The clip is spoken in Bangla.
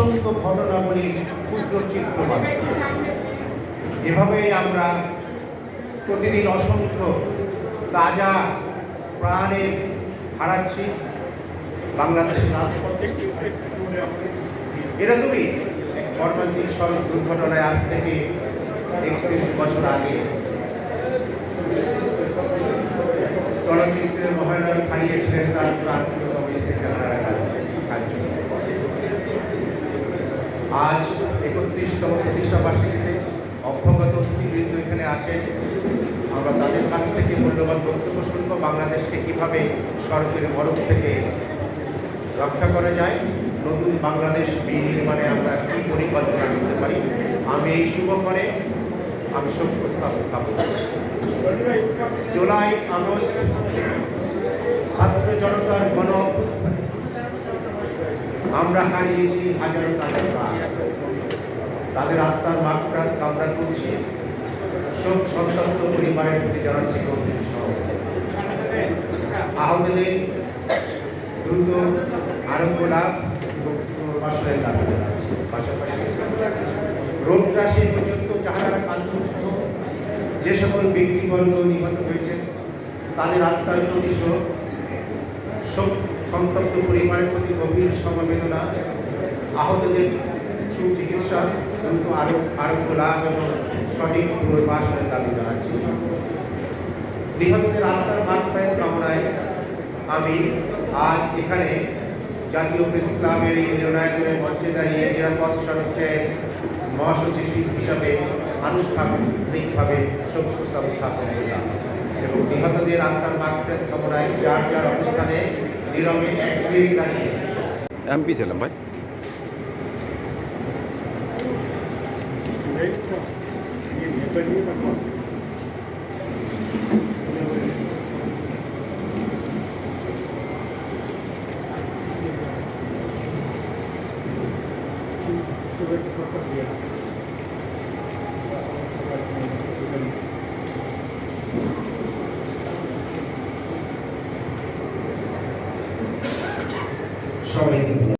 অসংখ্য ঘটনাবলীর ক্ষুদ্র চিত্র মাত্র। এভাবেই আমরা প্রতিদিন অসংখ্য তাজা প্রাণে হারাচ্ছি বাংলাদেশের রাজপথে। এরকমই এক মর্মান্তিক সড়ক দুর্ঘটনায় আজ থেকে 31 বছর আগে চলচ্চিত্রের মহানায়ক হারিয়েছিলেন তার প্রাণপ্রিয় আজ 31তম প্রতিষ্ঠাবার্ষিকীতে অভ্যাগত অতিথিবৃন্দ এখানে আছেন। আমরা তাদের কাছ থেকে মূল্যবান বক্তব্য শুনব, বাংলাদেশকে কীভাবে সড়কের মরক থেকে রক্ষা করা যায়, নতুন বাংলাদেশ বিনির্মাণে আমরা কী পরিকল্পনা করতে পারি। আমি এই শুভ করে আমি সব প্রস্তাব খাবো। জুলাই আগস্ট ছাত্র জনতার গণ আমরা হারিয়েছি হাজারো তাদের প্রাণ। তাদের আত্মার মাগফিরাত কামনা করছি। শোক সন্তপ্ত পরিবারের প্রতি জানাচ্ছি গভীর সমবেদনা। আহতদের দ্রুত আরোগ্য লাভ পুনর্বাসনের দাবি জানাচ্ছি। পাশাপাশি রোগটা সেই পর্যন্ত যাহারা কাঞ্চন সহ যে সকল ব্যক্তিবর্গ নিহত হয়েছেন তাদের আত্মার প্রতি শোক সন্তপ্ত পরিবারের প্রতি গভীর সমবেদনা। আহতদের সুচিকিৎসা, দ্রুত আরোগ্য লাভ এবং সঠিক পুনর্বাসনের দাবি জানাচ্ছি। নিহতদের আত্মার মাগফিরাত কামনায় আমি আজ এখানে জাতীয় প্রেস ক্লাবের এই মিলনায়তনের মঞ্চে দাঁড়িয়ে নিরাপদ সড়কের মহাসচিব হিসাবে আনুষ্ঠানিকভাবে শোক প্রস্তাব উত্থাপন করলাম এবং নিহতদের আত্মার মাগফিরাত কামনায় যার যার অবস্থানে নীরবে এক মিনিট দাঁড়িয়ে এমপি ছিলাম ভাই। সবাই